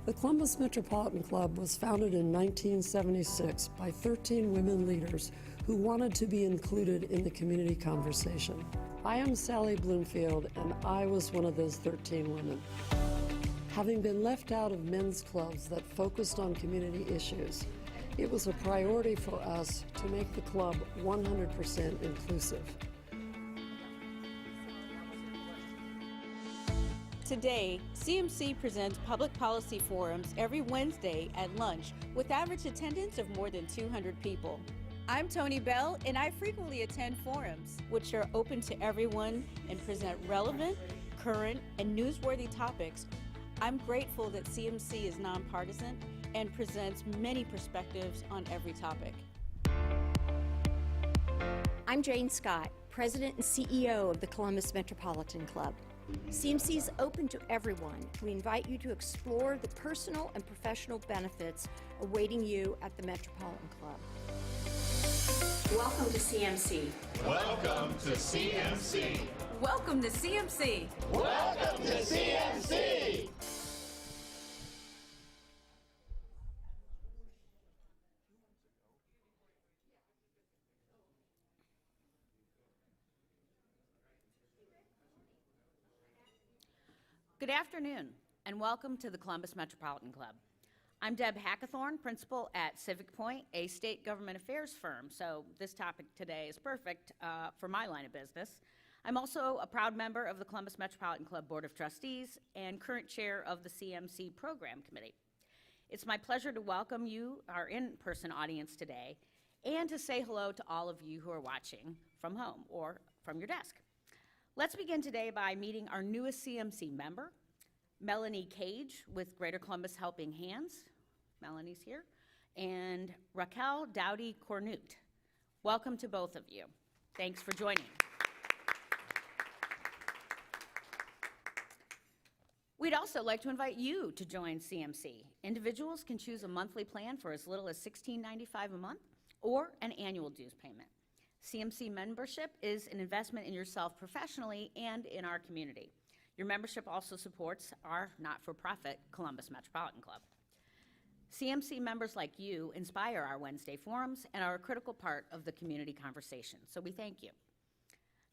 The Columbus Metropolitan Club was founded in 1976 by 13 women leaders who wanted to be included in the community conversation. I am Sally Bloomfield, and I was one of those 13 women. Having been left out of men's clubs that focused on community issues, it was a priority for us to make the club 100% inclusive. Today, CMC presents public policy forums every Wednesday at lunch with average attendance of more than 200 people. I'm Tony Bell, and I frequently attend forums, which are open to everyone and present relevant, current, and newsworthy topics. I'm grateful that CMC is nonpartisan and presents many perspectives on every topic. I'm Jane Scott, President and CEO of the Columbus Metropolitan Club. CMC is open to everyone. We invite you to explore the personal and professional benefits awaiting you at the Metropolitan Club. Welcome to CMC. Welcome to CMC. Welcome to CMC. Welcome to CMC. Good afternoon, and welcome to the Columbus Metropolitan Club. I'm Deb Hackathorn, principal at Civic Point, a state government affairs firm, so this topic today is perfect for my line of business. I'm also a proud member of the Columbus Metropolitan Club Board of Trustees and current chair of the CMC Program Committee. It's my pleasure to welcome you, our in-person audience today, and to say hello to all of you who are watching from home or from your desk. Let's begin today by meeting our newest CMC member, Melanie Cage with Greater Columbus Helping Hands. Melanie's here. And Raquel Dowdy-Cornute. Welcome to both of you. Thanks for joining. We'd also like to invite you to join CMC. Individuals can choose a monthly plan for as little as $16.95 a month or an annual dues payment. CMC membership is an investment in yourself professionally and in our community. Your membership also supports our not-for-profit Columbus Metropolitan Club. CMC members like you inspire our Wednesday forums and are a critical part of the community conversation, so we thank you.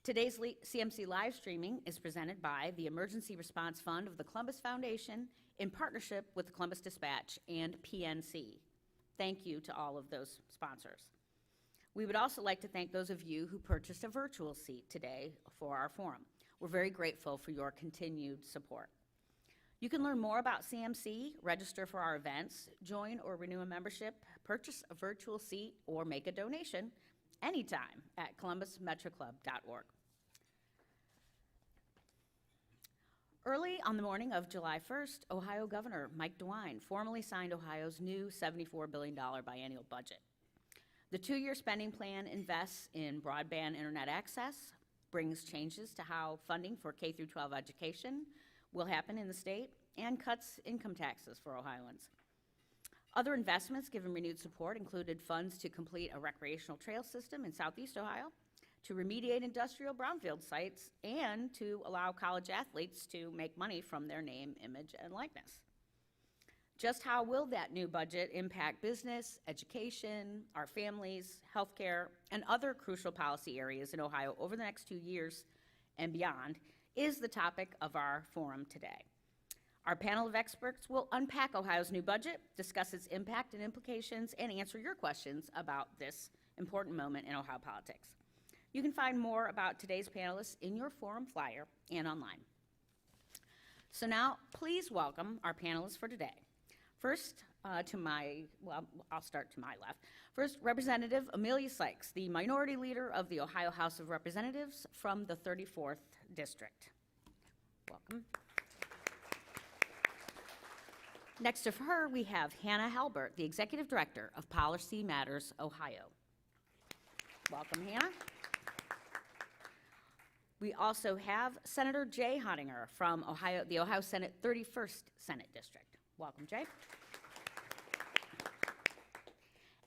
Today's CMC live streaming is presented by the Emergency Response Fund of the Columbus Foundation in partnership with the Columbus Dispatch and PNC. Thank you to all of those sponsors. We would also like to thank those of you who purchased a virtual seat today for our forum. We're very grateful for your continued support. You can learn more about CMC, register for our events, join or renew a membership, purchase a virtual seat, or make a donation anytime at columbusmetroclub.org. Early on the morning of July 1st, Ohio Governor Mike DeWine formally signed Ohio's new $74 billion biennial budget. The two-year spending plan invests in broadband internet access, brings changes to how funding for K-12 education will happen in the state, and cuts income taxes for Ohioans. Other investments given renewed support included funds to complete a recreational trail system in southeast Ohio, to remediate industrial brownfield sites, and to allow college athletes to make money from their name, image, and likeness. Just how will that new budget impact business, education, our families, healthcare, and other crucial policy areas in Ohio over the next 2 years and beyond is the topic of our forum today. Our panel of experts will unpack Ohio's new budget, discuss its impact and implications, and answer your questions about this important moment in Ohio politics. You can find more about today's panelists in your forum flyer and online. So now, please welcome our panelists for today. First, I'll start to my left. First, Representative Emilia Sykes, the minority leader of the Ohio House of Representatives from the 34th District. Welcome. Next to her, we have Hannah Halbert, the Executive Director of Policy Matters Ohio. Welcome, Hannah. We also have Senator Jay Hottinger from Ohio, the Ohio Senate 31st Senate District. Welcome, Jay.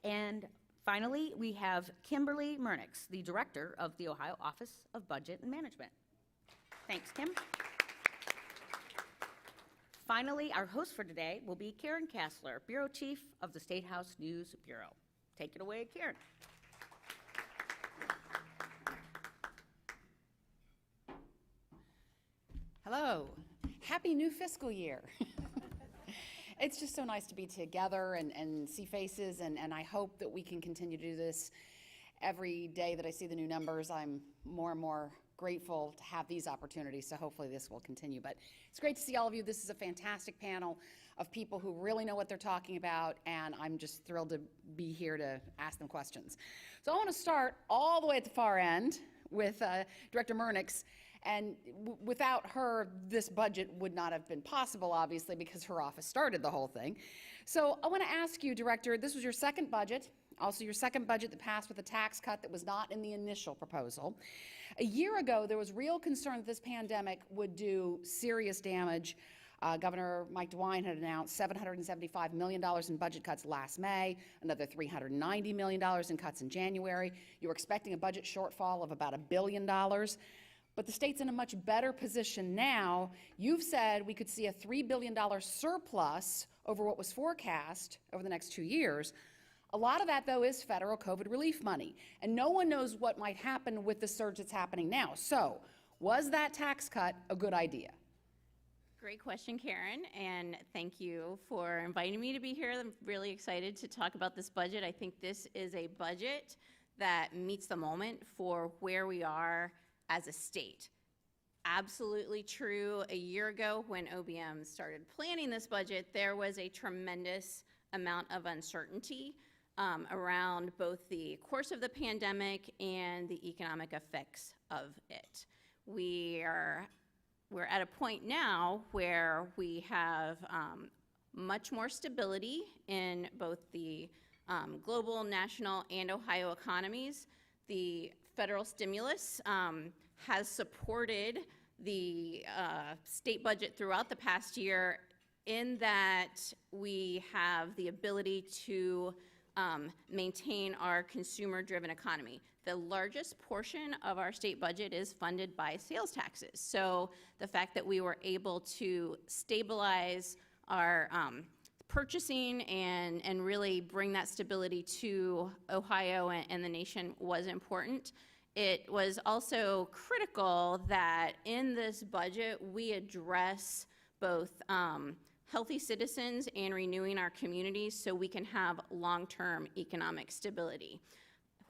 And finally, we have Kimberly Murnieks, the Director of the Ohio Office of Budget and Management. Thanks, Kim. Finally, our host for today will be Karen Kasler, Bureau Chief of the Statehouse News Bureau. Take it away, Karen. Hello. Happy new fiscal year. It's just so nice to be together and see faces, and I hope that we can continue to do this. Every day that I see the new numbers, I'm more and more grateful to have these opportunities, so hopefully this will continue. But it's great to see all of you. This is a fantastic panel of people who really know what they're talking about, and I'm just thrilled to be here to ask them questions. So I want to start all the way at the far end with Director Murnieks. And without her, this budget would not have been possible, obviously, because her office started the whole thing. So I want to ask you, Director, this was your second budget, also your second budget that passed with a tax cut that was not in the initial proposal. A year ago, there was real concern that this pandemic would do serious damage. Governor Mike DeWine had announced $775 million in budget cuts last May, another $390 million in cuts in January. You were expecting a budget shortfall of about $1 billion. But the state's in a much better position now. You've said we could see a $3 billion surplus over what was forecast over the next 2 years. A lot of that, though, is federal COVID relief money. And no one knows what might happen with the surge that's happening now. So, was that tax cut a good idea? Great question, Karen, and thank you for inviting me to be here. I'm really excited to talk about this budget. I think this is a budget that meets the moment for where we are as a state. Absolutely true. A year ago, when OBM started planning this budget, there was a tremendous amount of uncertainty around both the course of the pandemic and the economic effects of it. We're at a point now where we have much more stability in both the global, national, and Ohio economies. The federal stimulus has supported the state budget throughout the past year, in that we have the ability to maintain our consumer-driven economy. The largest portion of our state budget is funded by sales taxes. So the fact that we were able to stabilize our purchasing and really bring that stability to Ohio and the nation was important. It was also critical that in this budget we address both healthy citizens and renewing our communities so we can have long-term economic stability.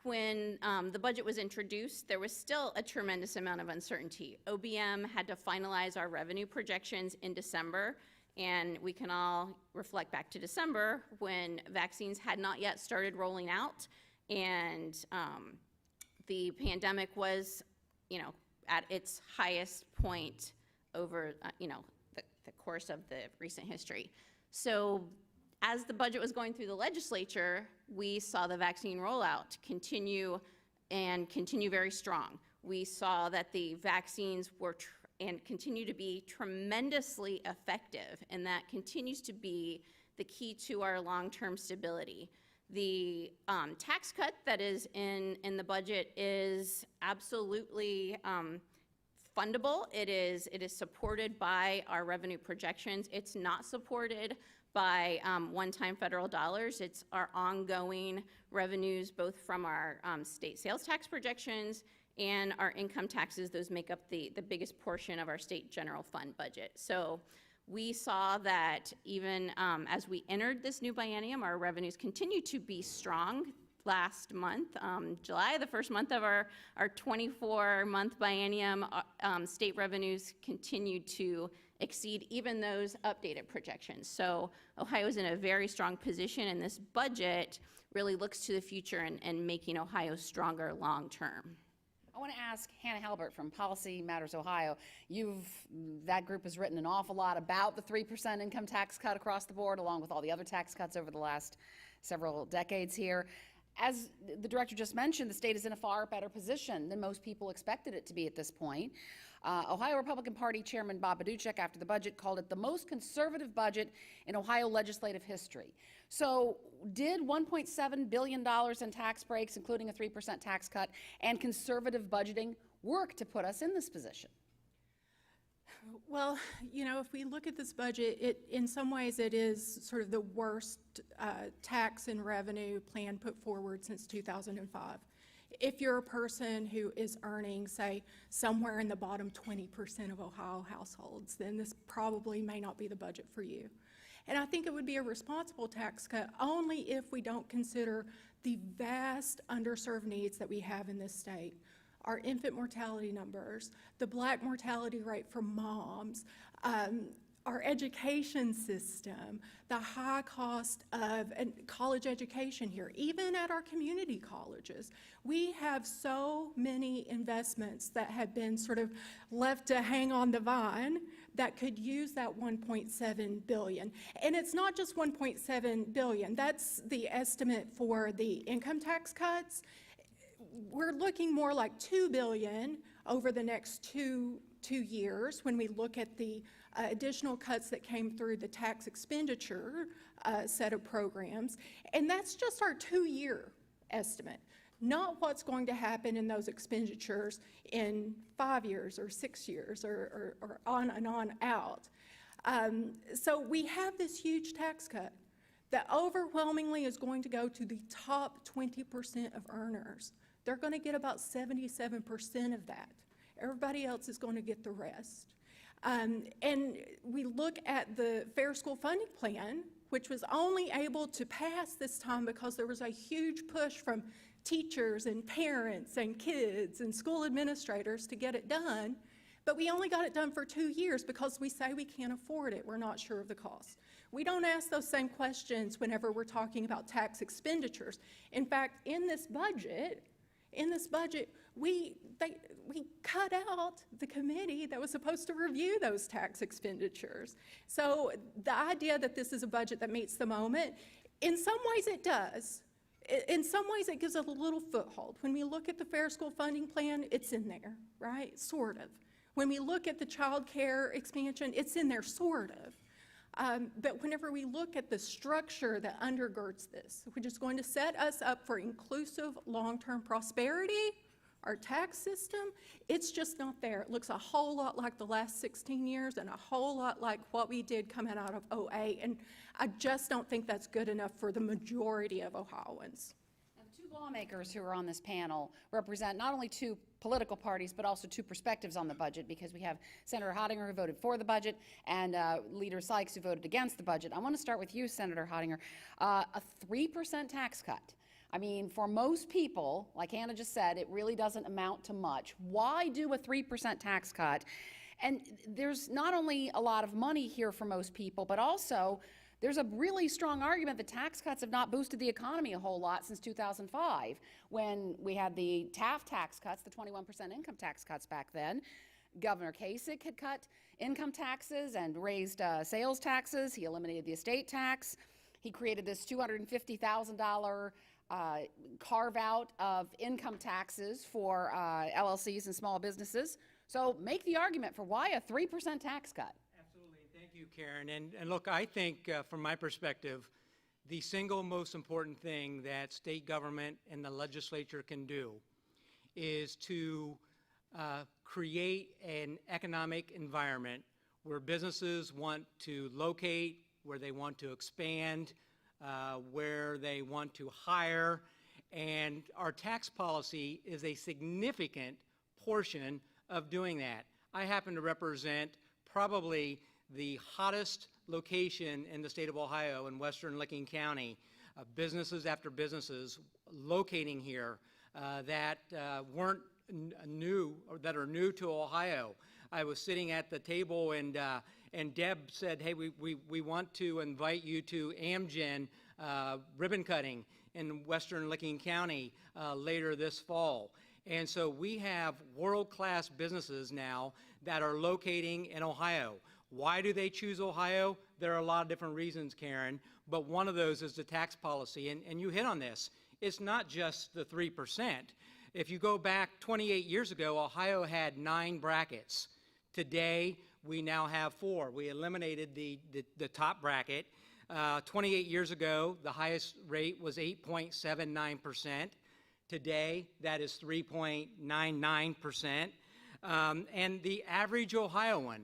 When the budget was introduced, there was still a tremendous amount of uncertainty. OBM had to finalize our revenue projections in December, and we can all reflect back to December when vaccines had not yet started rolling out, and the pandemic was, at its highest point over, the course of the recent history. So as the budget was going through the legislature, we saw the vaccine rollout continue very strong. We saw that the vaccines were and continue to be tremendously effective, and that continues to be the key to our long-term stability. The tax cut that is in the budget is absolutely fundable. It is supported by our revenue projections. It's not supported by one-time federal dollars. It's our ongoing revenues, both from our state sales tax projections and our income taxes. Those make up the biggest portion of our state general fund budget. So we saw that even as we entered this new biennium, our revenues continue to be strong. Last month, July, the first month of our 24-month biennium, state revenues continued to exceed even those updated projections. So Ohio's in a very strong position, and this budget really looks to the future and making Ohio stronger long term. I want to ask Hannah Halbert from Policy Matters Ohio. That group has written an awful lot about the 3% income tax cut across the board, along with all the other tax cuts over the last several decades here. As the director just mentioned, the state is in a far better position than most people expected it to be at this point. Ohio Republican Party Chairman Bob Paduchek, after the budget, called it the most conservative budget in Ohio legislative history. So did $1.7 billion in tax breaks, including a 3% tax cut, and conservative budgeting work to put us in this position? Well, you know, if we look at this budget, in some ways it is sort of the worst tax and revenue plan put forward since 2005. If you're a person who is earning, say, somewhere in the bottom 20% of Ohio households, then this probably may not be the budget for you. And I think it would be a responsible tax cut only if we don't consider the vast underserved needs that we have in this state. Our infant mortality numbers, the Black mortality rate for moms, our education system, the high cost of college education here, even at our community colleges. We have so many investments that have been sort of left to hang on the vine that could use that $1.7 billion. And it's not just $1.7 billion, that's the estimate for the income tax cuts. We're looking more like $2 billion over the next two years when we look at the additional cuts that came through the tax expenditure set of programs. And that's just our 2-year estimate, not what's going to happen in those expenditures in 5 years or 6 years or on and on out. So we have this huge tax cut that overwhelmingly is going to go to the top 20% of earners. They're going to get about 77% of that. Everybody else is going to get the rest. And we look at the Fair School Funding Plan, which was only able to pass this time because there was a huge push from teachers and parents and kids and school administrators to get it done. But we only got it done for 2 years because we say we can't afford it. We're not sure of the cost. We don't ask those same questions whenever we're talking about tax expenditures. In fact, in this budget, we cut out the committee that was supposed to review those tax expenditures. So the idea that this is a budget that meets the moment, in some ways it does. In some ways it gives it a little foothold. When we look at the Fair School Funding Plan, it's in there, right? Sort of. When we look at the child care expansion, it's in there, sort of. But whenever we look at the structure that undergirds this, which is going to set us up for inclusive long-term prosperity, our tax system, it's just not there. It looks a whole lot like the last 16 years and a whole lot like what we did coming out of 2008. And I just don't think that's good enough for the majority of Ohioans. Now, the 2 lawmakers who are on this panel represent not only 2 political parties, but also 2 perspectives on the budget, because we have Senator Hottinger, who voted for the budget, and Leader Sykes, who voted against the budget. I want to start with you, Senator Hottinger. A 3% tax cut. I mean, for most people, like Anna just said, it really doesn't amount to much. Why do a 3% tax cut? And there's not only a lot of money here for most people, but also there's a really strong argument that tax cuts have not boosted the economy a whole lot since 2005, when we had the Taft tax cuts, the 21% income tax cuts back then. Governor Kasich had cut income taxes and raised sales taxes. He eliminated the estate tax. He created this $250,000 carve-out of income taxes for LLCs and small businesses. So make the argument for why a 3% tax cut. Absolutely. Thank you, Karen. And look, I think from my perspective, the single most important thing that state government and the legislature can do is to create an economic environment where businesses want to locate, where they want to expand, where they want to hire, and our tax policy is a significant portion of doing that. I happen to represent probably the hottest location in the state of Ohio, in western Licking County, businesses after businesses locating here that weren't new, or that are new to Ohio. I was sitting at the table and Deb said, hey, we want to invite you to Amgen ribbon cutting in western Licking County later this fall. And so we have world-class businesses now that are locating in Ohio. Why do they choose Ohio? There are a lot of different reasons, Karen, but one of those is the tax policy, and you hit on this. It's not just the 3%. If you go back 28 years ago, Ohio had 9 brackets. Today, we now have 4. We eliminated the top bracket. 28 years ago, the highest rate was 8.79%. Today, that is 3.99%. And the average Ohioan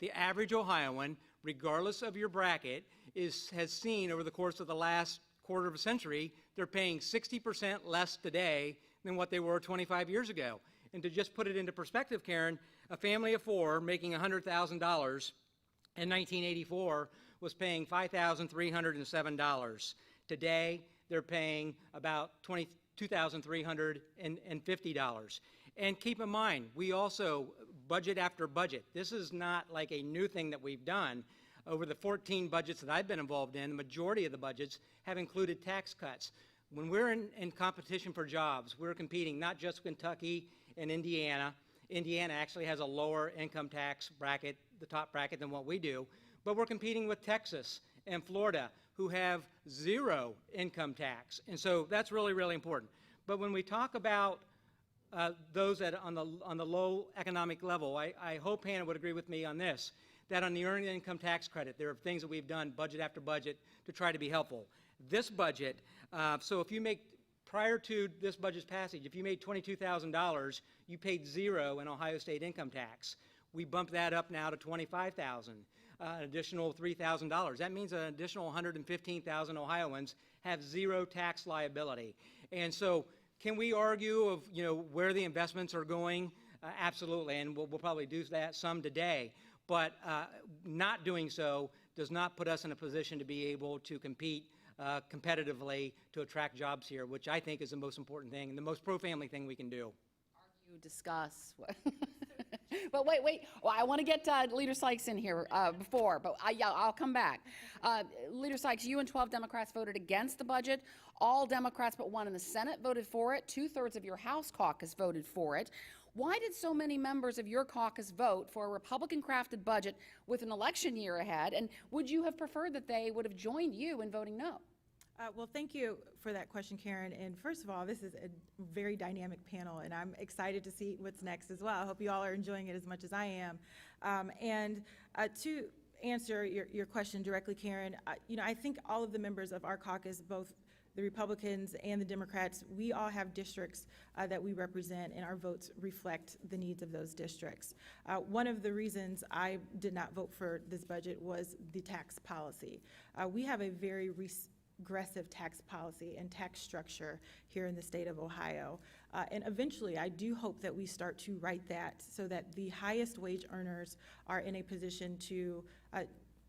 The average Ohioan, regardless of your bracket, has seen over the course of the last quarter of a century, they're paying 60% less today than what they were 25 years ago. And to just put it into perspective, Karen, a family of four making $100,000 in 1984 was paying $5,307. Today, they're paying about $22,350. And keep in mind, we also, budget after budget, this is not like a new thing that we've done. Over the 14 budgets that I've been involved in, the majority of the budgets have included tax cuts. When we're in competition for jobs, we're competing not just Kentucky and Indiana. Indiana actually has a lower income tax bracket, the top bracket, than what we do. But we're competing with Texas and Florida, who have zero income tax. And so that's really, really important. But when we talk about those that on the low economic level, I hope Hannah would agree with me on this, that on the earned income tax credit, there are things that we've done budget after budget to try to be helpful. This budget, so if you make, prior to this budget's passage, if you made $22,000, you paid zero in Ohio state income tax. We bumped that up now to $25,000, an additional $3,000. That means an additional 115,000 Ohioans have zero tax liability. And so can we argue of, where the investments are going? Absolutely, and we'll probably do that some today. But not doing so does not put us in a position to be able to compete competitively to attract jobs here, which I think is the most important thing and the most pro-family thing we can do. Argue, discuss. But wait. Well, I want to get Leader Sykes in here before, but I'll come back. Leader Sykes, you and 12 Democrats voted against the budget. All Democrats but one in the Senate voted for it. 2/3 of your House caucus voted for it. Why did so many members of your caucus vote for a Republican-crafted budget with an election year ahead? And would you have preferred that they would have joined you in voting no? Well, thank you for that question, Karen. And first of all, this is a very dynamic panel, and I'm excited to see what's next as well. I hope you all are enjoying it as much as I am. To answer your question directly, Karen, I think all of the members of our caucus, both the Republicans and the Democrats, we all have districts that we represent, and our votes reflect the needs of those districts. One of the reasons I did not vote for this budget was the tax policy. We have a very regressive tax policy and tax structure here in the state of Ohio. And eventually, I do hope that we start to right that so that the highest wage earners are in a position to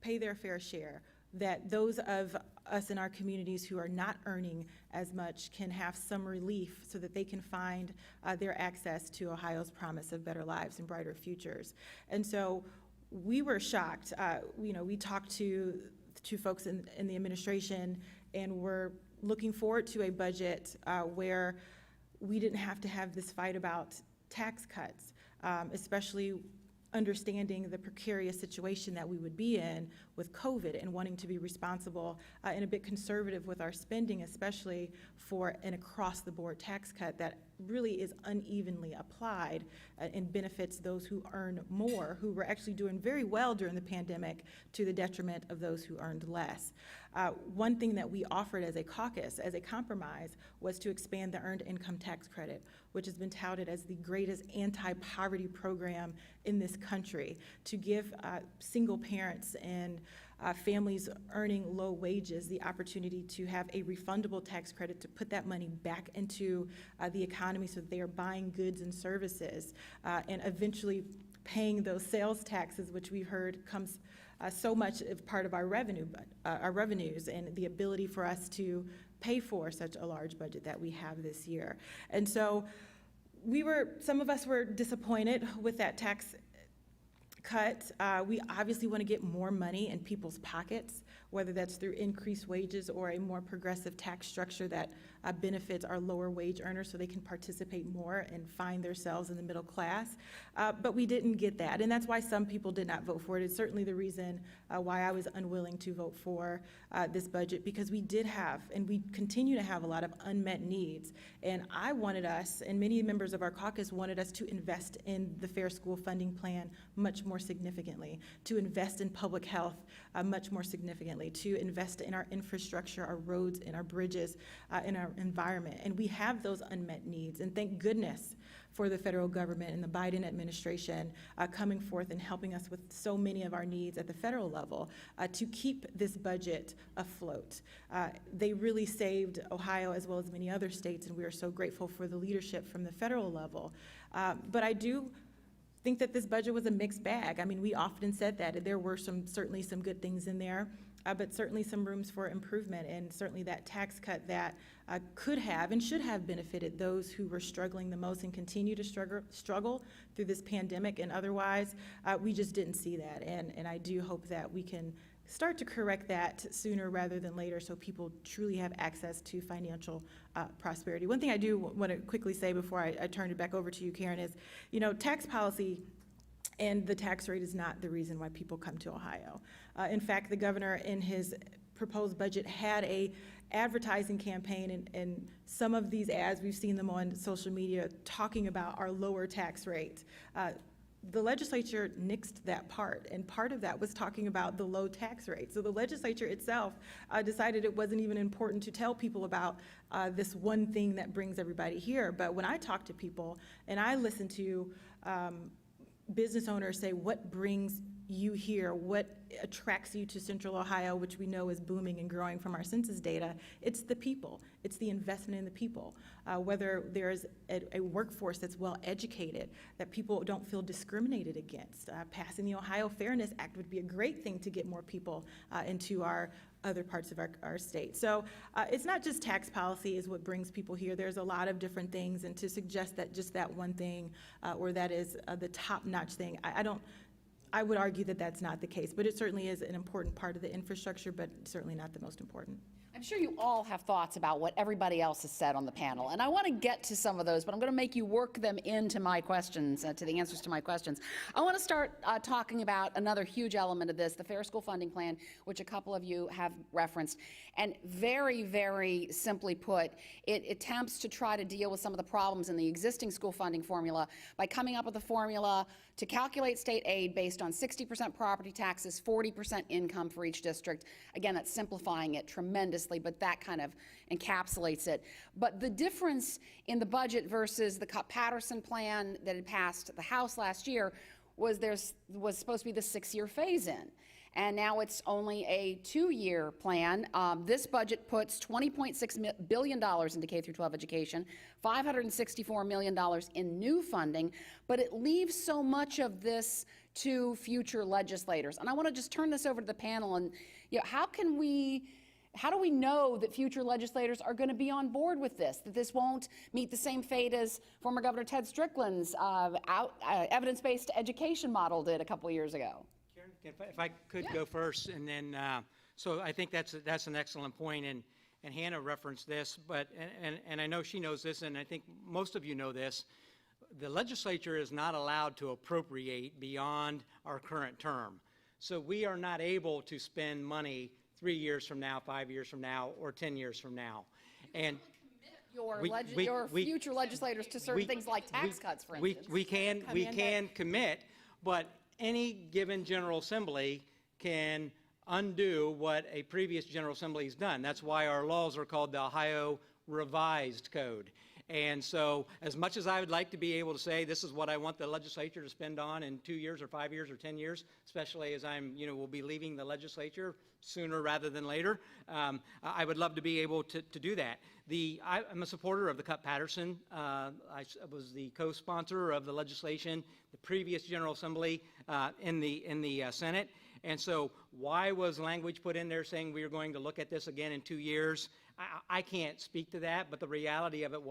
pay their fair share, that those of us in our communities who are not earning as much can have some relief so that they can find their access to Ohio's promise of better lives and brighter futures. And so we were shocked. We talked to folks in the administration, and we're looking forward to a budget where we didn't have to have this fight about tax cuts, especially understanding the precarious situation that we would be in with COVID and wanting to be responsible and a bit conservative with our spending, especially for an across-the-board tax cut that really is unevenly applied and benefits those who earn more, who were actually doing very well during the pandemic, to the detriment of those who earned less. One thing that we offered as a caucus, as a compromise, was to expand the earned income tax credit, which has been touted as the greatest anti-poverty program in this country, to give single parents and families earning low wages the opportunity to have a refundable tax credit to put that money back into the economy so that they are buying goods and services and eventually paying those sales taxes, which we heard comes so much of part of our revenues and the ability for us to pay for such a large budget that we have this year. And so some of us were disappointed with that tax cut. We obviously want to get more money in people's pockets, whether that's through increased wages or a more progressive tax structure that benefits our lower wage earners so they can participate more and find themselves in the middle class. But we didn't get that, and that's why some people did not vote for it. It's certainly the reason why I was unwilling to vote for this budget, because we did have, and we continue to have, a lot of unmet needs. And I wanted us, and many members of our caucus wanted us, to invest in the Fair School Funding Plan much more significantly, to invest in public health much more significantly, to invest in our infrastructure, our roads and our bridges, in our environment, and we have those unmet needs. And thank goodness for the federal government and the Biden administration coming forth and helping us with so many of our needs at the federal level to keep this budget afloat. They really saved Ohio as well as many other states, and we are so grateful for the leadership from the federal level. But I do think that this budget was a mixed bag. I mean, we often said that. There were certainly some good things in there, but certainly some rooms for improvement, and certainly that tax cut that could have and should have benefited those who were struggling the most and continue to struggle through this pandemic and otherwise. We just didn't see that, and I do hope that we can start to correct that sooner rather than later so people truly have access to financial prosperity. One thing I do want to quickly say before I turn it back over to you, Karen, is, tax policy and the tax rate is not the reason why people come to Ohio. In fact, the governor in his proposed budget had a advertising campaign, and some of these ads, we've seen them on social media talking about our lower tax rate. The legislature nixed that part, and part of that was talking about the low tax rate. So the legislature itself decided it wasn't even important to tell people about this one thing that brings everybody here. But when I talk to people and I listen to business owners say, what brings you here, what attracts you to Central Ohio, which we know is booming and growing from our census data, it's the people. It's the investment in the people. Whether there's a workforce that's well educated, that people don't feel discriminated against. Passing the Ohio Fairness Act would be a great thing to get more people into our other parts of our state. So it's not just tax policy is what brings people here. There's a lot of different things, and to suggest that just that one thing or that is the top-notch thing, I would argue that that's not the case, but it certainly is an important part of the infrastructure, but certainly not the most important. I'm sure you all have thoughts about what everybody else has said on the panel, and I want to get to some of those, but I'm going to make you work them into my questions, to the answers to my questions. I want to start talking about another huge element of this, the Fair School Funding Plan, which a couple of you have referenced. And very, very simply put, it attempts to try to deal with some of the problems in the existing school funding formula by coming up with a formula to calculate state aid based on 60% property taxes, 40% income for each district. Again, that's simplifying it tremendously, but that kind of encapsulates it. But the difference in the budget versus the Patterson plan that had passed the House last year was was supposed to be the 6-year phase-in. And now it's only a 2-year plan. This budget puts $20.6 billion into K-12 education, $564 million in new funding, but it leaves so much of this to future legislators. And I want to just turn this over to the panel, and how do we know that future legislators are going to be on board with this, that this won't meet the same fate as former Governor Ted Strickland's evidence-based education model did a couple of years ago? If I could go first, and then, so I think that's an excellent point, and Hannah referenced this, but, and I know she knows this, and I think most of you know this, the legislature is not allowed to appropriate beyond our current term. So we are not able to spend money 3 years from now, 5 years from now, or 10 years from now. And your future legislators to certain things like tax cuts, for instance. We can commit, but any given General Assembly can undo what a previous General Assembly has done. That's why our laws are called the Ohio Revised Code. And so as much as I would like to be able to say this is what I want the legislature to spend on in 2 years or 5 years or 10 years, especially as will be leaving the legislature sooner rather than later, I would love to be able to do that. I'm a supporter of the Patterson. I was the co-sponsor of the legislation, the previous General Assembly in the Senate. And so why was language put in there saying we are going to look at this again in 2 years? I can't speak to that, but the reality of it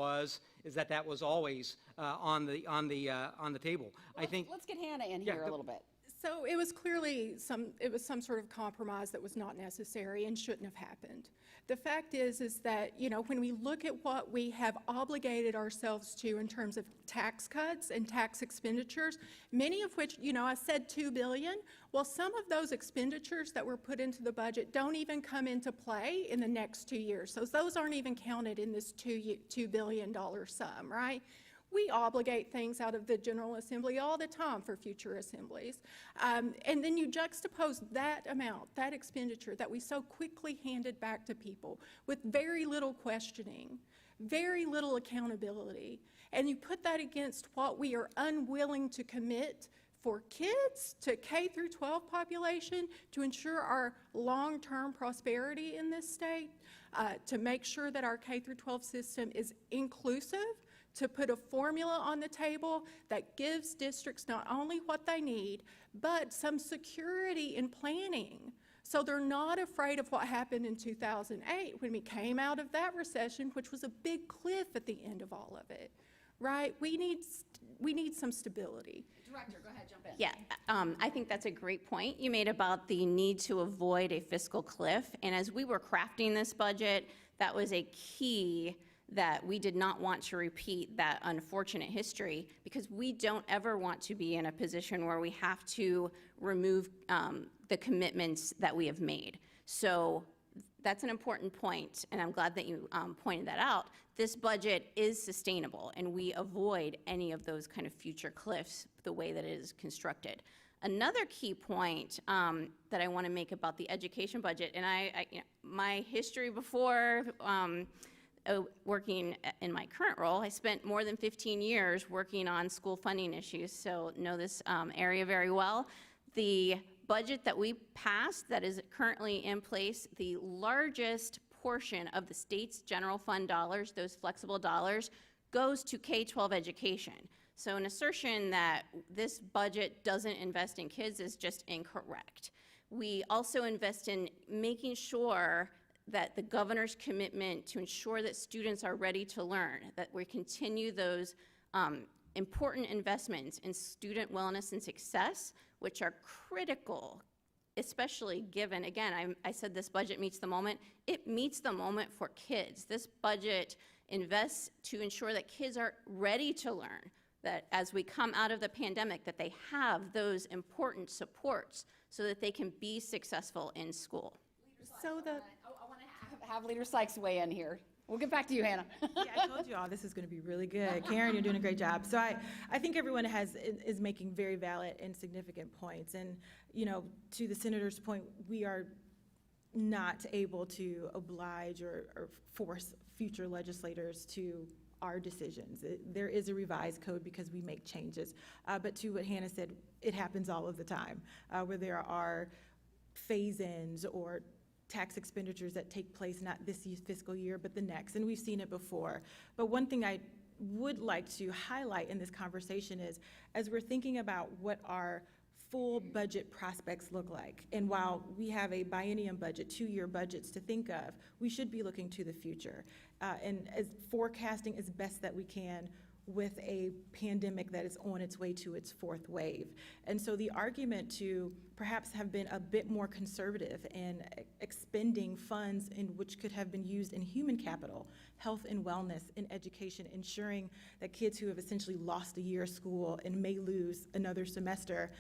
is that was always on the table. I think. Let's get Hannah in here a little bit. So it was clearly some sort of compromise that was not necessary and shouldn't have happened. The fact is that, when we look at what we have obligated ourselves to in terms of tax cuts and tax expenditures, many of which, I said $2 billion. Well, some of those expenditures that were put into the budget don't even come into play in the next 2 years. So those aren't even counted in this $2 billion sum, right? We obligate things out of the General Assembly all the time for future assemblies. And then you juxtapose that amount, that expenditure that we so quickly handed back to people with very little questioning, very little accountability, and you put that against what we are unwilling to commit for kids, to K through 12 population, to ensure our long-term prosperity in this state, to make sure that our K through 12 system is inclusive, to put a formula on the table that gives districts not only what they need, but some security in planning. So they're not afraid of what happened in 2008 when we came out of that recession, which was a big cliff at the end of all of it, right? We need some stability. Director, go ahead, jump in. Yeah, I think that's a great point you made about the need to avoid a fiscal cliff. And as we were crafting this budget, that was a key that we did not want to repeat that unfortunate history, because we don't ever want to be in a position where we have to remove the commitments that we have made. So that's an important point, and I'm glad that you pointed that out. This budget is sustainable, and we avoid any of those kind of future cliffs the way that it is constructed. Another key point that I want to make about the education budget, and my history before working in my current role, I spent more than 15 years working on school funding issues, so know this area very well. The budget that we passed that is currently in place, the largest portion of the state's general fund dollars, those flexible dollars, goes to K-12 education. So an assertion that this budget doesn't invest in kids is just incorrect. We also invest in making sure that the governor's commitment to ensure that students are ready to learn, that we continue those important investments in student wellness and success, which are critical, especially given, again, I said this budget meets the moment. It meets the moment for kids. This budget invests to ensure that kids are ready to learn, that as we come out of the pandemic, that they have those important supports so that they can be successful in school. So I want to have Leader Sykes weigh in here. We'll get back to you, Hannah. Yeah, I told you all this is going to be really good. Karen, you're doing a great job. So I think everyone is making very valid and significant points. And, you know, to the senator's point, we are not able to oblige or force future legislators to our decisions. There is a revised code because we make changes. But to what Hannah said, it happens all of the time, where there are phase-ins or tax expenditures that take place not this fiscal year, but the next, and we've seen it before. But one thing I would like to highlight in this conversation is, as we're thinking about what our full budget prospects look like, and while we have a biennium budget, 2-year budgets to think of, we should be looking to the future, and as forecasting as best that we can with a pandemic that is on its way to its 4th wave. And so the argument to perhaps have been a bit more conservative in expending funds in which could have been used in human capital, health and wellness, in education, ensuring that kids who have essentially lost a year of school and may lose another semester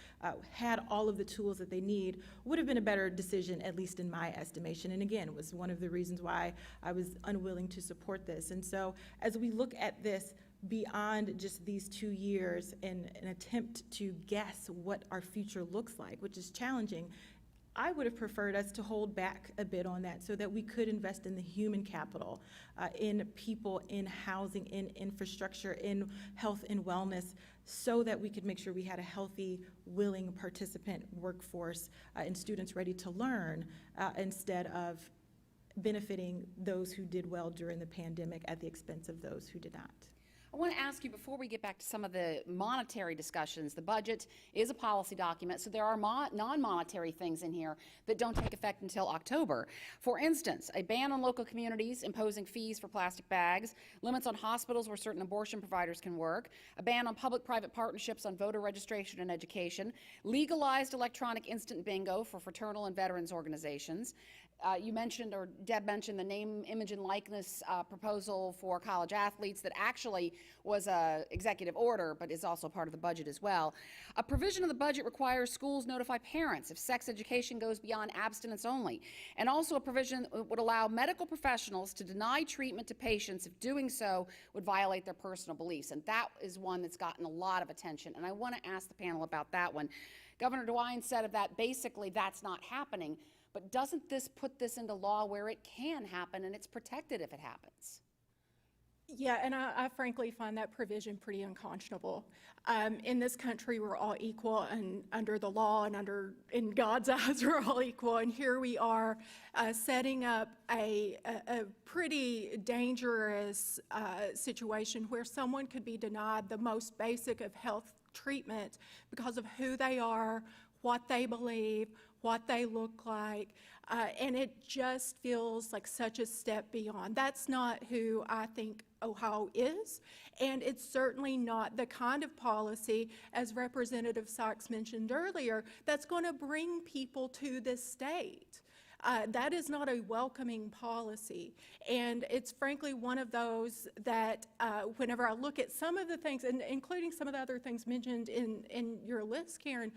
had all of the tools that they need, would have been a better decision, at least in my estimation. And again, it was one of the reasons why I was unwilling to support this. And so as we look at this beyond just these 2 years in an attempt to guess what our future looks like, which is challenging, I would have preferred us to hold back a bit on that so that we could invest in the human capital, in people, in housing, in infrastructure, in health and wellness, so that we could make sure we had a healthy, willing participant workforce and students ready to learn, instead of benefiting those who did well during the pandemic at the expense of those who did not. I want to ask you, before we get back to some of the monetary discussions, the budget is a policy document, so there are non-monetary things in here that don't take effect until October. For instance, a ban on local communities imposing fees for plastic bags, limits on hospitals where certain abortion providers can work, a ban on public-private partnerships on voter registration and education, legalized electronic instant bingo for fraternal and veterans organizations, You mentioned, or Deb mentioned, the name, image, and likeness proposal for college athletes that actually was a executive order, but is also part of the budget as well. A provision of the budget requires schools notify parents if sex education goes beyond abstinence only. And also a provision would allow medical professionals to deny treatment to patients if doing so would violate their personal beliefs. And that is one that's gotten a lot of attention. And I want to ask the panel about that one. Governor DeWine said of that, basically, that's not happening. But doesn't this put this into law where it can happen and it's protected if it happens? Yeah, and I frankly find that provision pretty unconscionable. In this country, we're all equal, and under the law and in God's eyes, we're all equal. And here we are setting up a pretty dangerous situation where someone could be denied the most basic of health treatment because of who they are, what they believe, what they look like, and it just feels like such a step beyond. That's not who I think Ohio is, and it's certainly not the kind of policy, as Representative Sykes mentioned earlier, that's going to bring people to this state. That is not a welcoming policy, and it's frankly one of those that whenever I look at some of the things, and including some of the other things mentioned in your list, Karen,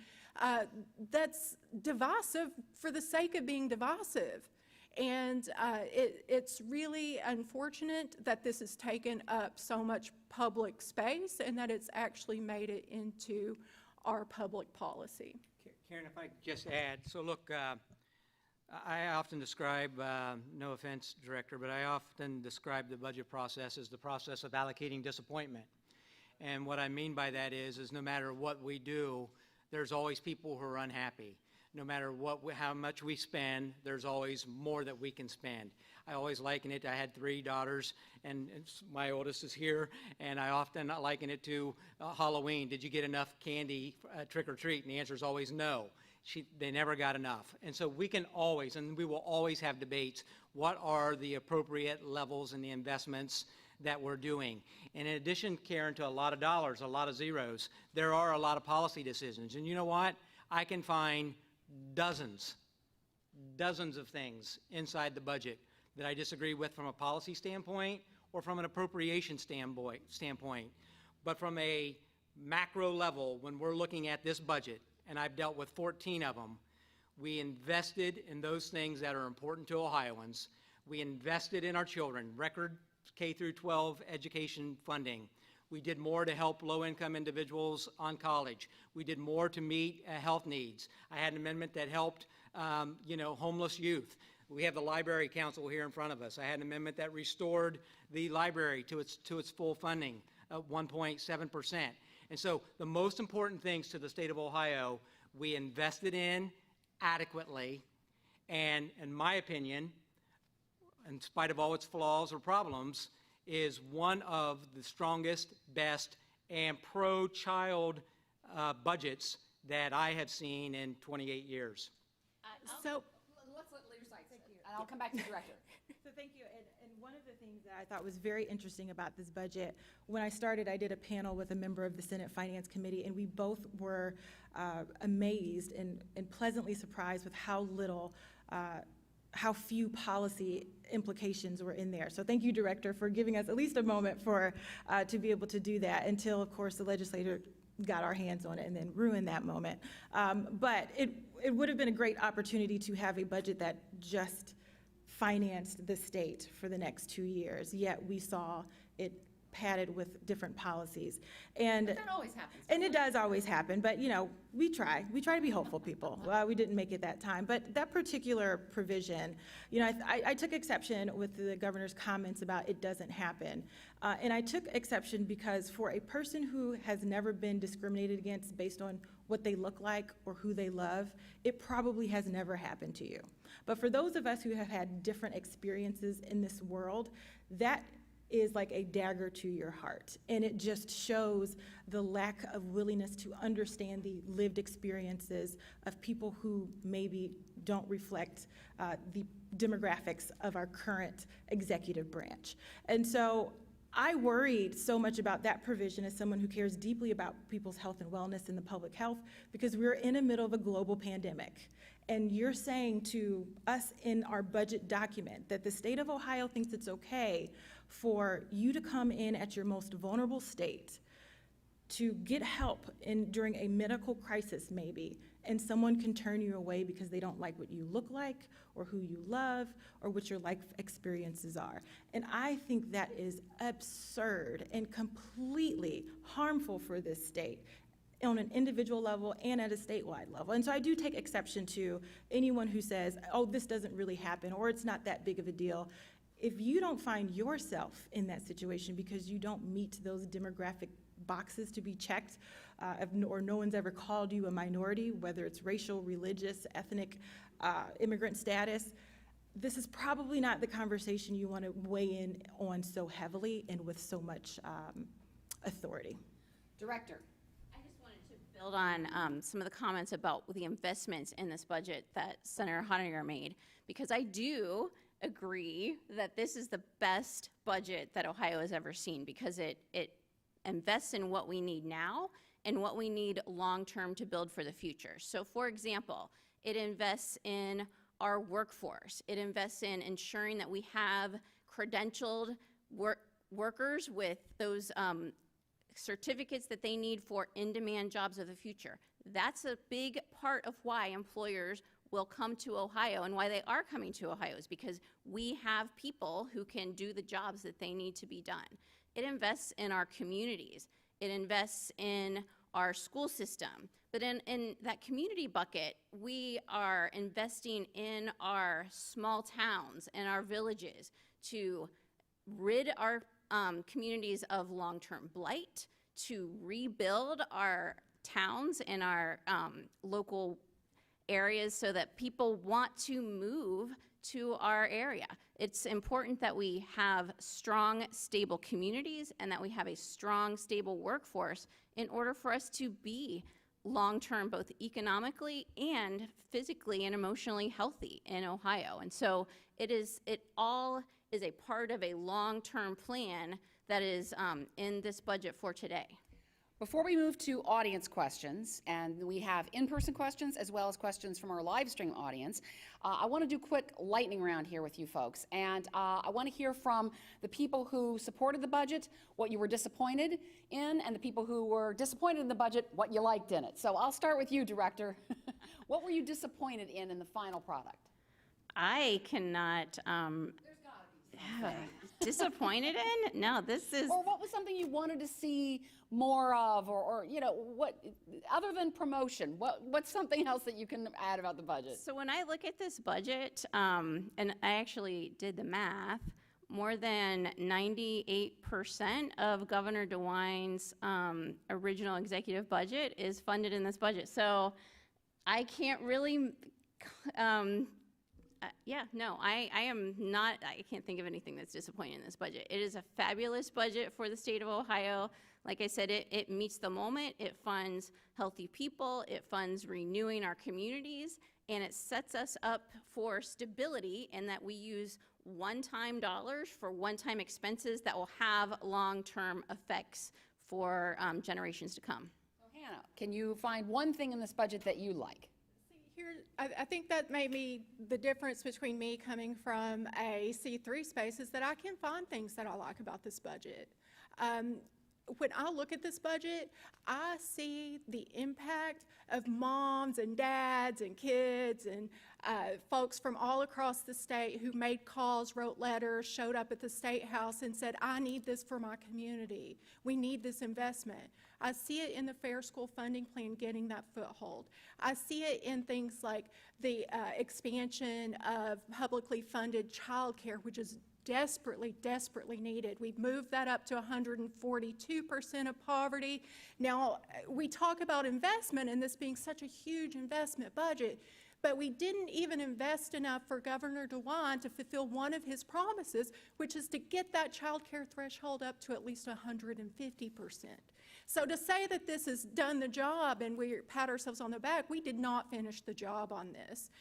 that's divisive for the sake of being divisive. And it's really unfortunate that this has taken up so much public space and that it's actually made it into our public policy. Karen, if I could just add, so look, I often describe, no offense, Director, but I often describe the budget process as the process of allocating disappointment. And what I mean by that is no matter what we do, there's always people who are unhappy. No matter how much we spend, there's always more that we can spend. I always liken it, I had 3 daughters, and my oldest is here, and I often liken it to Halloween. Did you get enough candy, trick or treat? And the answer is always no. They never got enough. And so we can always, and we will always have debates, what are the appropriate levels and the investments that we're doing. And in addition, Karen, to a lot of dollars, a lot of zeros, there are a lot of policy decisions. And you know what? I can find dozens of things inside the budget that I disagree with from a policy standpoint or from an appropriation standpoint. But from a macro level, when we're looking at this budget, and I've dealt with 14 of them, we invested in those things that are important to Ohioans. We invested in our children, record K through 12 education funding. We did more to help low-income individuals on college. We did more to meet health needs. I had an amendment that helped, homeless youth. We have the Library Council here in front of us. I had an amendment that restored the library to its full funding, 1.7%. And so the most important things to the state of Ohio, we invested in adequately, and in my opinion, in spite of all its flaws or problems, is one of the strongest, best, and pro-child budgets that I have seen in 28 years. So let's let Leader Sykes, and I'll come back to the Director. So thank you. And one of the things that I thought was very interesting about this budget, when I started, I did a panel with a member of the Senate Finance Committee, and we both were amazed and pleasantly surprised with how few policy implications were in there. So thank you, Director, for giving us at least a moment to be able to do that until, of course, the legislator got our hands on it and then ruined that moment. But it would have been a great opportunity to have a budget that just financed the state for the next 2 years, yet we saw it padded with different policies. And But that always happens. And it does always happen, but we try to be hopeful people. We didn't make it that time, but that particular provision, I took exception with the governor's comments about it doesn't happen. And I took exception because for a person who has never been discriminated against based on what they look like or who they love, it probably has never happened to you. But for those of us who have had different experiences in this world, that is like a dagger to your heart. And it just shows the lack of willingness to understand the lived experiences of people who maybe don't reflect the demographics of our current executive branch. And so I worried so much about that provision as someone who cares deeply about people's health and wellness and the public health, because we're in the middle of a global pandemic. And you're saying to us in our budget document that the state of Ohio thinks it's okay for you to come in at your most vulnerable state to get help during a medical crisis maybe, and someone can turn you away because they don't like what you look like or who you love or what your life experiences are. And I think that is absurd and completely harmful for this state on an individual level and at a statewide level. And so I do take exception to anyone who says, oh, this doesn't really happen or it's not that big of a deal. If you don't find yourself in that situation because you don't meet those demographic boxes to be checked, or no one's ever called you a minority, whether it's racial, religious, ethnic, immigrant status, this is probably not the conversation you want to weigh in on so heavily and with so much authority. Director. I just wanted to build on some of the comments about the investments in this budget that Senator Hottinger made, because I do agree that this is the best budget that Ohio has ever seen, because it invests in what we need now and what we need long-term to build for the future. So for example, it invests in our workforce. It invests in ensuring that we have credentialed workers with those certificates that they need for in-demand jobs of the future. That's a big part of why employers will come to Ohio, and why they are coming to Ohio is because we have people who can do the jobs that they need to be done. It invests in our communities. It invests in our school system. But in that community bucket, we are investing in our small towns and our villages to rid our communities of long-term blight, to rebuild our towns and our local areas so that people want to move to our area. It's important that we have strong, stable communities and that we have a strong, stable workforce in order for us to be long-term, both economically and physically and emotionally healthy in Ohio. And so it all is a part of a long-term plan that is in this budget for today. Before we move to audience questions, and we have in-person questions as well as questions from our live stream audience, I want to do a quick lightning round here with you folks. And I want to hear from the people who supported the budget, what you were disappointed in, and the people who were disappointed in the budget, what you liked in it. So I'll start with you, Director. What were you disappointed in the final product? I cannot, There's got to be something. disappointed in? No, this is. Or what was something you wanted to see more of, or you know, what, other than promotion, what's something else that you can add about the budget? So when I look at this budget, and I actually did the math, more than 98% of Governor DeWine's original executive budget is funded in this budget. So I can't really, I am not, I can't think of anything that's disappointing in this budget. It is a fabulous budget for the state of Ohio. Like I said, it meets the moment, it funds healthy people, it funds renewing our communities, and it sets us up for stability in that we use one-time dollars for one-time expenses that will have long-term effects for generations to come. So Hannah, can you find one thing in this budget that you like? Here, I think that may be the difference between me coming from a C3 space is that I can find things that I like about this budget. When I look at this budget, I see the impact of moms and dads and kids and folks from all across the state who made calls, wrote letters, showed up at the Statehouse and said, I need this for my community. We need this investment. I see it in the Fair School Funding Plan getting that foothold. I see it in things like the expansion of publicly funded childcare, which is desperately, desperately needed. We've moved that up to 142% of poverty. Now, we talk about investment and this being such a huge investment budget, but we didn't even invest enough for Governor DeWine to fulfill one of his promises, which is to get that child care threshold up to at least 150%. So to say that this has done the job and we pat ourselves on the back, we did not finish the job on this.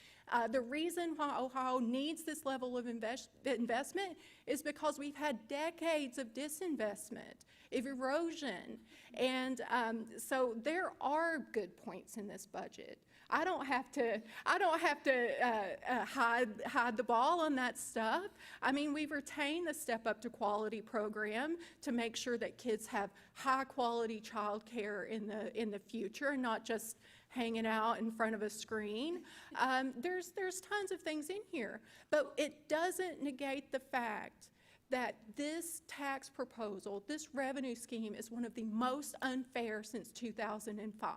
The reason why Ohio needs this level of investment is because we've had decades of disinvestment, of erosion, and so there are good points in this budget. I don't have to hide the ball on that stuff. I mean, we've retained the Step Up to Quality program to make sure that kids have high quality child care in the future, and not just hanging out in front of a screen. There's tons of things in here, but it doesn't negate the fact that this tax proposal, this revenue scheme, is one of the most unfair since 2005.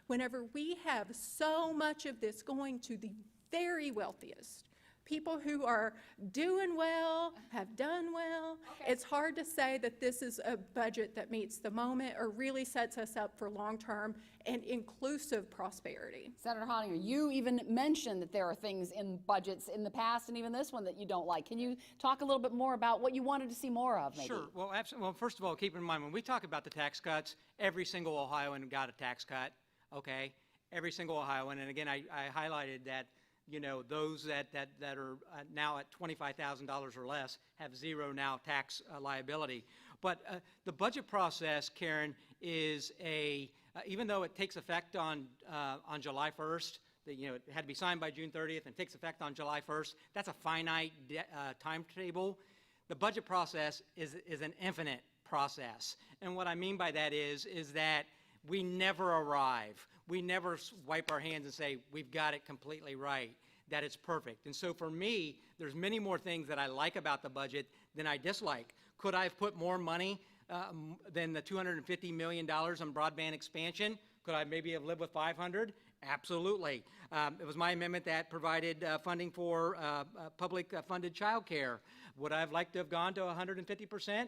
Whenever we have so much of this going to the very wealthiest, people who are doing well, have done well, it's hard to say that this is a budget that meets the moment or really sets us up for long-term and inclusive prosperity. Senator Hottinger, you even mentioned that there are things in budgets in the past and even this one that you don't like. Can you talk a little bit more about what you wanted to see more of, maybe? Sure. Well, well, first of all, keep in mind, when we talk about the tax cuts, every single Ohioan got a tax cut, okay? Every single Ohioan. And again, I highlighted that, you know, those that are now at $25,000 or less have zero now tax liability. But the budget process, Karen, is even though it takes effect on July 1st, you know, it had to be signed by June 30th and takes effect on July 1st, that's a finite timetable. The budget process is an infinite process. And what I mean by that is that we never arrive. We never wipe our hands and say, we've got it completely right, that it's perfect. And so for me, there's many more things that I like about the budget than I dislike. Could I have put more money than the $250 million on broadband expansion? Could I maybe have lived with 500? Absolutely. It was my amendment that provided funding for public funded child care. Would I have liked to have gone to 150%?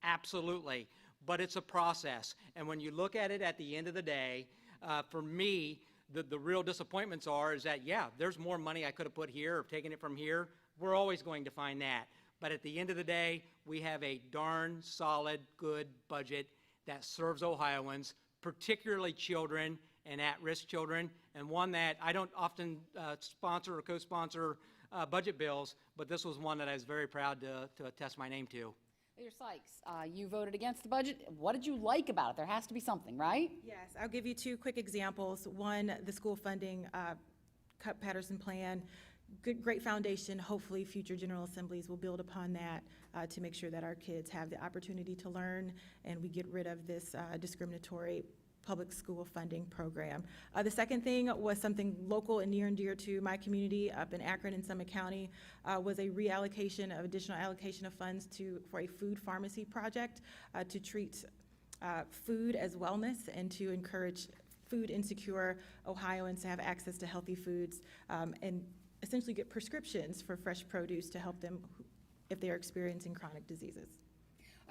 Absolutely. But it's a process. And when you look at it at the end of the day, for me, the real disappointments is that, yeah, there's more money I could have put here or taken it from here. We're always going to find that. But at the end of the day, we have a darn solid, good budget that serves Ohioans, particularly children and at-risk children, and one that I don't often sponsor or co-sponsor budget bills, but this was one that I was very proud to attest my name to. Mayor Sykes, you voted against the budget. What did you like about it? There has to be something, right? Yes, I'll give you two quick examples. One, the school funding cut Patterson plan. Great foundation. Hopefully future General Assemblies will build upon that to make sure that our kids have the opportunity to learn and we get rid of this discriminatory public school funding program. The second thing was something local and near and dear to my community up in Akron and Summit County, was a reallocation of additional allocation of funds for a food pharmacy project to treat food as wellness and to encourage food insecure Ohioans to have access to healthy foods and essentially get prescriptions for fresh produce to help them if they are experiencing chronic diseases.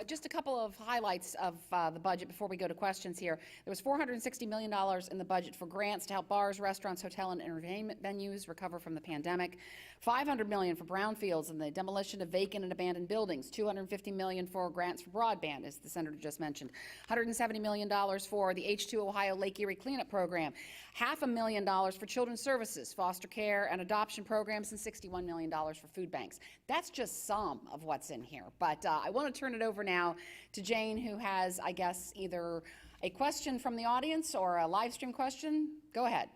Just a couple of highlights of the budget before we go to questions here. There was $460 million in the budget for grants to help bars, restaurants, hotel, and entertainment venues recover from the pandemic. $500 million for brownfields and the demolition of vacant and abandoned buildings. $250 million for grants for broadband, as the senator just mentioned. $170 million for the H2 Ohio Lake Erie Cleanup Program. $500,000 for children's services, foster care, and adoption programs, and $61 million for food banks. That's just some of what's in here. But I want to turn it over now to Jane, who has, I guess, either a question from the audience or a live stream question. Go ahead.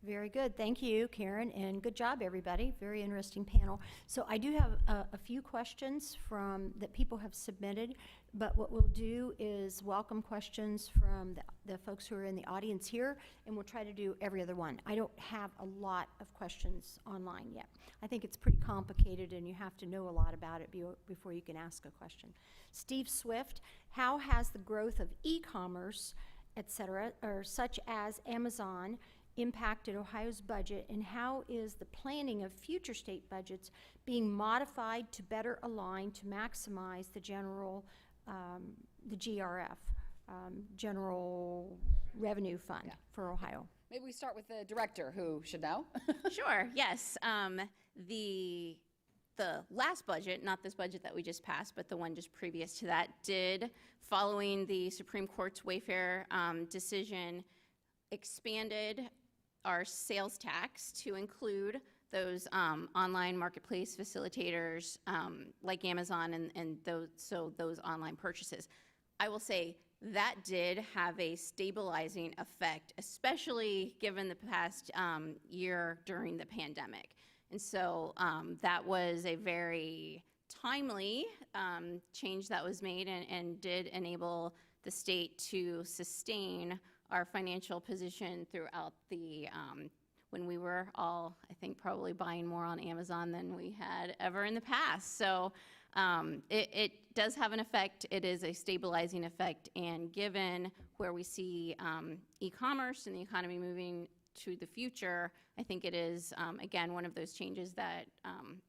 Very good. Thank you, Karen, and good job, everybody. Very interesting panel. So I do have a few questions that people have submitted, but what we'll do is welcome questions from the folks who are in the audience here, and we'll try to do every other one. I don't have a lot of questions online yet. I think it's pretty complicated, and you have to know a lot about it before you can ask a question. Steve Swift, how has the growth of e-commerce, et cetera, or such as Amazon, impacted Ohio's budget, and how is the planning of future state budgets being modified to better align to maximize the GRF, General Revenue Fund for Ohio? Maybe we start with the director, who should know. Sure, yes. The last budget, not this budget that we just passed, but the one just previous to that, did, following the Supreme Court's Wayfair decision, expanded our sales tax to include those online marketplace facilitators like Amazon and those online purchases. I will say that did have a stabilizing effect, especially given the past year during the pandemic. And so that was a very timely change that was made and did enable the state to sustain our financial position throughout the, when we were all, I think, probably buying more on Amazon than we had ever in the past. So it does have an effect. It is a stabilizing effect. And given where we see e-commerce and the economy moving to the future, I think it is, again, one of those changes that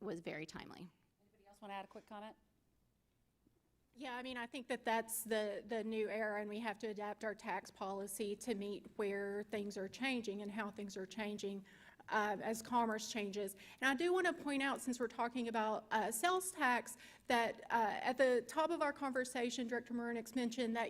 was very timely. Anybody else want to add a quick comment? Yeah, I mean, I think that that's the new era, and we have to adapt our tax policy to meet where things are changing and how things are changing as commerce changes. And I do want to point out, since we're talking about sales tax, that at the top of our conversation, Director Murnieks mentioned that,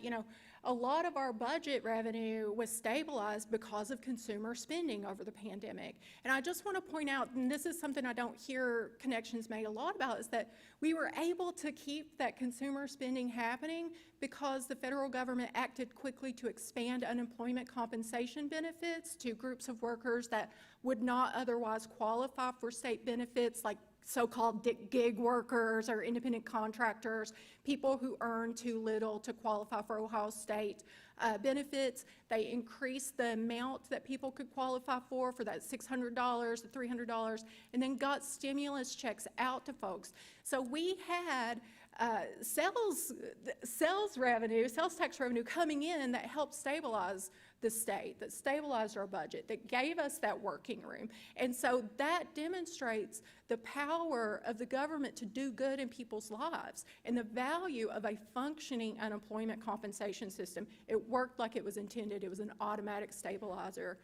a lot of our budget revenue was stabilized because of consumer spending over the pandemic. And I just want to point out, and this is something I don't hear connections made a lot about, is that we were able to keep that consumer spending happening because the federal government acted quickly to expand unemployment compensation benefits to groups of workers that would not otherwise qualify for state benefits, like so-called gig workers or independent contractors, people who earn too little to qualify for Ohio State benefits. They increased the amount that people could qualify for that $600 to $300, and then got stimulus checks out to folks. So we had sales tax revenue coming in that helped stabilize the state, that stabilized our budget, that gave us that working room. And so that demonstrates the power of the government to do good in people's lives and the value of a functioning unemployment compensation system. It worked like it was intended. It was an automatic stabilizer.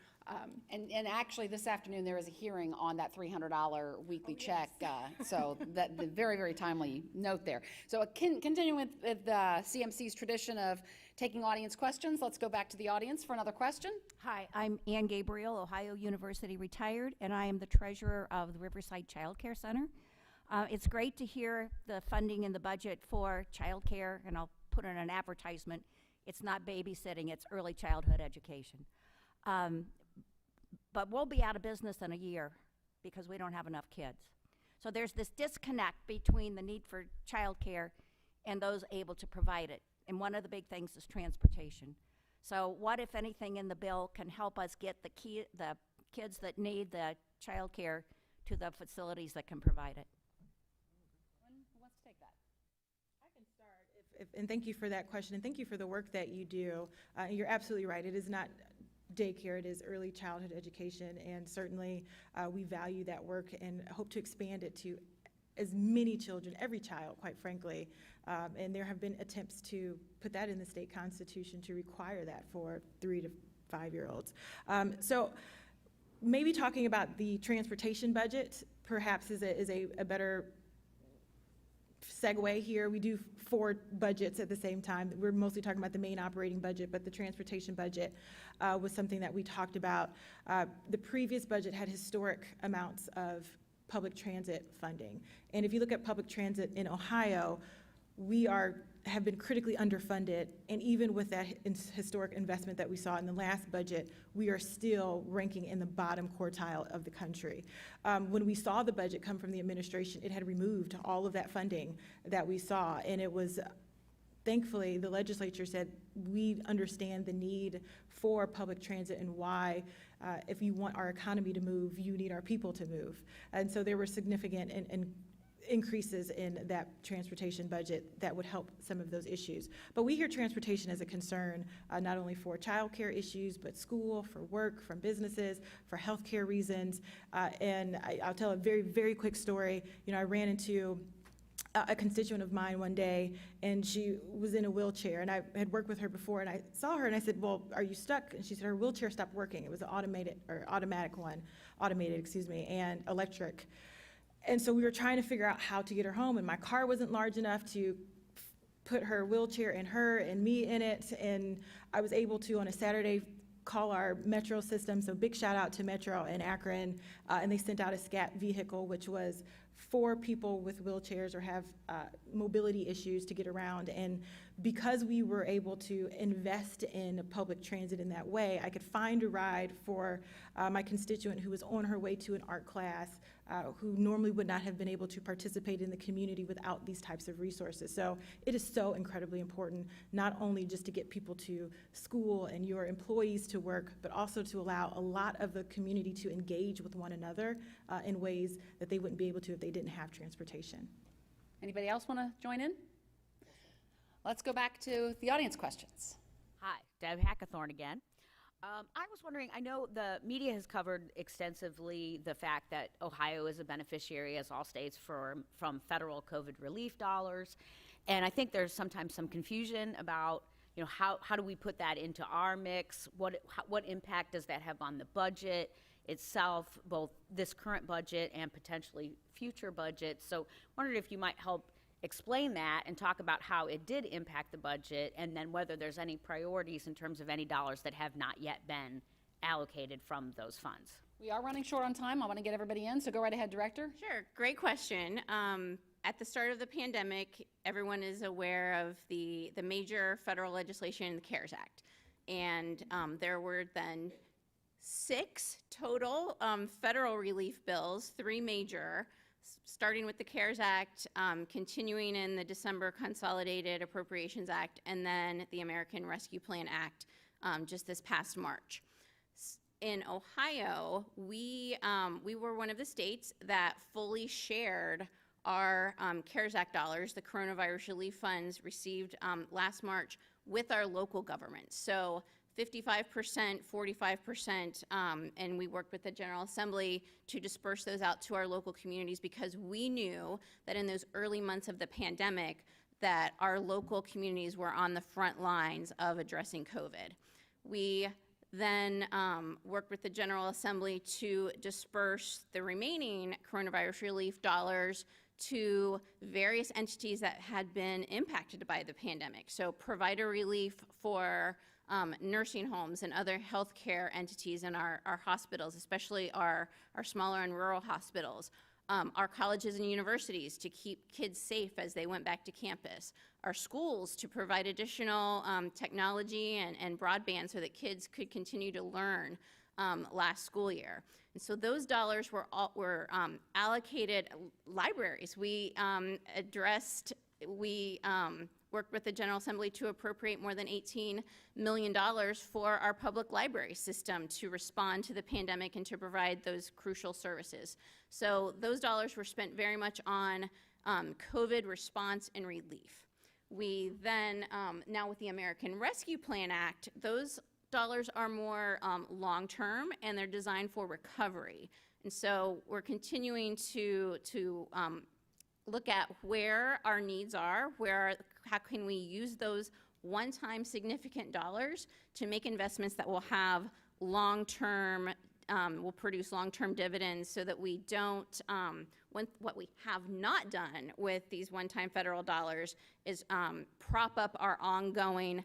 And actually, this afternoon, there is a hearing on that $300 weekly check. So that the very, very timely note there. So continuing with the CMC's tradition of taking audience questions, let's go back to the audience for another question. Hi, I'm Ann Gabriel, Ohio University retired, and I am the treasurer of the Riverside Child Care Center. It's great to hear the funding in the budget for child care, and I'll put in an advertisement. It's not babysitting, it's early childhood education. But we'll be out of business in a year because we don't have enough kids. So there's this disconnect between the need for child care and those able to provide it. And one of the big things is transportation. So what, if anything, in the bill can help us get the kids that need the child care to the facilities that can provide it? Who wants to take that? I can start. And thank you for that question, and thank you for the work that you do. You're absolutely right. It is not daycare, it is early childhood education, and certainly we value that work and hope to expand it to as many children, every child, quite frankly. And there have been attempts to put that in the state constitution to require that for 3 to 5-year-olds. So maybe talking about the transportation budget perhaps is a better segue here. We do 4 budgets at the same time. We're mostly talking about the main operating budget, but the transportation budget was something that we talked about. The previous budget had historic amounts of public transit funding. And if you look at public transit in Ohio, we have been critically underfunded, and even with that historic investment that we saw in the last budget, we are still ranking in the bottom quartile of the country. When we saw the budget come from the administration, it had removed all of that funding that we saw, and it was, thankfully, the legislature said, we understand the need for public transit and why, if you want our economy to move, you need our people to move. And so there were significant and increases in that transportation budget that would help some of those issues. But we hear transportation as a concern, not only for childcare issues, but school, for work, from businesses, for healthcare reasons. And I'll tell a very, very quick story. I ran into a constituent of mine one day, and she was in a wheelchair, and I had worked with her before, and I saw her, and I said, well, are you stuck? And she said her wheelchair stopped working. It was an automated, excuse me, and electric. And so we were trying to figure out how to get her home, and my car wasn't large enough to put her wheelchair in her and me in it, and I was able to, on a Saturday, call our Metro system, so big shout out to Metro in Akron, and they sent out a SCAT vehicle, which was for people with wheelchairs or have mobility issues to get around. And because we were able to invest in public transit in that way, I could find a ride for my constituent who was on her way to an art class, who normally would not have been able to participate in the community without these types of resources. So it is so incredibly important, not only just to get people to school and your employees to work, but also to allow a lot of the community to engage with one another in ways that they wouldn't be able to if they didn't have transportation. Anybody else want to join in? Let's go back to the audience questions. Hi, Deb Hackathorn again. I was wondering, I know the media has covered extensively the fact that Ohio is a beneficiary, as all states, from federal COVID relief dollars. And I think there's sometimes some confusion about, you know, how do we put that into our mix? What impact does that have on the budget itself, both this current budget and potentially future budgets? So I wondered if you might help explain that and talk about how it did impact the budget, and then whether there's any priorities in terms of any dollars that have not yet been allocated from those funds. We are running short on time. I want to get everybody in, so go right ahead, Director. Sure, great question. At the start of the pandemic, everyone is aware of the major federal legislation, the CARES Act. And there were then 6 total federal relief bills, 3 major, starting with the CARES Act, continuing in the December Consolidated Appropriations Act, and then the American Rescue Plan Act just this past March. In Ohio, we were one of the states that fully shared our CARES Act dollars, the coronavirus relief funds received last March, with our local government. So 55%, 45%, and we worked with the General Assembly to disperse those out to our local communities, because we knew that in those early months of the pandemic that our local communities were on the front lines of addressing COVID. We then worked with the General Assembly to disperse the remaining coronavirus relief dollars to various entities that had been impacted by the pandemic. So provider relief for nursing homes and other healthcare entities in our hospitals, especially our smaller and rural hospitals, our colleges and universities to keep kids safe as they went back to campus, our schools to provide additional technology and broadband so that kids could continue to learn last school year. And so those dollars were allocated. Libraries. We worked with the General Assembly to appropriate more than $18 million for our public library system to respond to the pandemic and to provide those crucial services. So those dollars were spent very much on COVID response and relief. We then, now with the American Rescue Plan Act, those dollars are more long-term, and they're designed for recovery. And so we're continuing to look at where our needs are, how can we use those one-time significant dollars to make investments that will have long-term, will produce long-term dividends, so that we don't, what we have not done with these one-time federal dollars is prop up our ongoing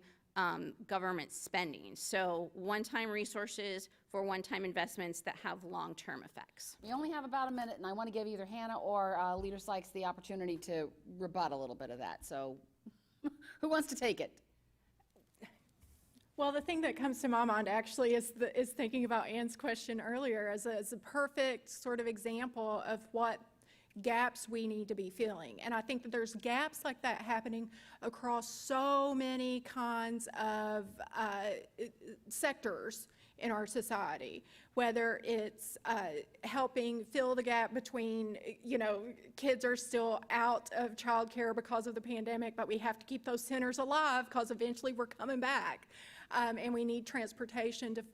government spending. So one-time resources for one-time investments that have long-term effects. We only have about a minute, and I want to give either Hannah or Leader Sykes the opportunity to rebut a little bit of that. So who wants to take it? Well, the thing that comes to my mind actually is thinking about Ann's question earlier as a perfect sort of example of what gaps we need to be filling. And I think that there's gaps like that happening across so many kinds of sectors in our society, whether it's helping fill the gap between, kids are still out of childcare because of the pandemic, but we have to keep those centers alive because eventually we're coming back. And we need transportation to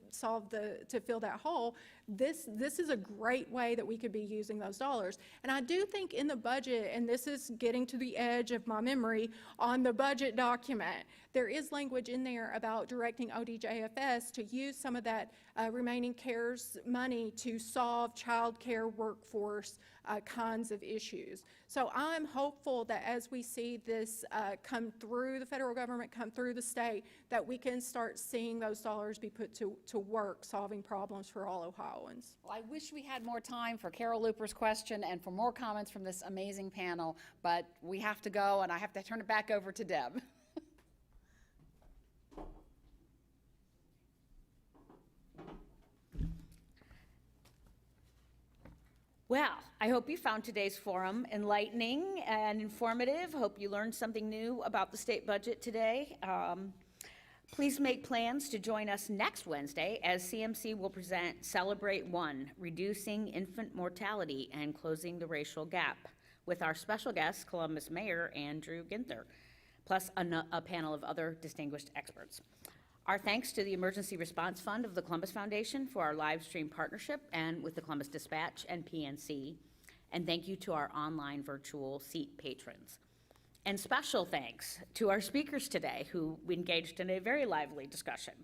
to fill that hole. This is a great way that we could be using those dollars. And I do think in the budget, and this is getting to the edge of my memory, on the budget document, there is language in there about directing ODJFS to use some of that remaining CARES money to solve child care workforce kinds of issues. So I'm hopeful that as we see this come through the federal government, come through the state, that we can start seeing those dollars be put to work solving problems for all Ohioans. Well, I wish we had more time for Carol Looper's question and for more comments from this amazing panel, but we have to go, and I have to turn it back over to Deb. Well, I hope you found today's forum enlightening and informative. Hope you learned something new about the state budget today. Please make plans to join us next Wednesday as CMC will present Celebrate One, Reducing Infant Mortality and Closing the Racial Gap, with our special guest, Columbus Mayor Andrew Ginther, plus a panel of other distinguished experts. Our thanks to the Emergency Response Fund of the Columbus Foundation for our live stream partnership and with the Columbus Dispatch and PNC. And thank you to our online virtual seat patrons. And special thanks to our speakers today who engaged in a very lively discussion.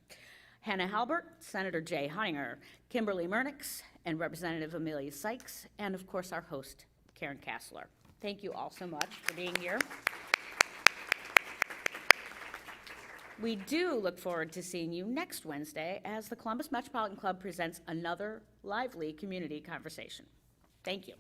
Hannah Halbert, Senator Jay Hottinger, Kimberly Murnieks, and Representative Emilia Sykes, and of course our host, Karen Kasler. Thank you all so much for being here. We do look forward to seeing you next Wednesday as the Columbus Metropolitan Club presents another lively community conversation. Thank you.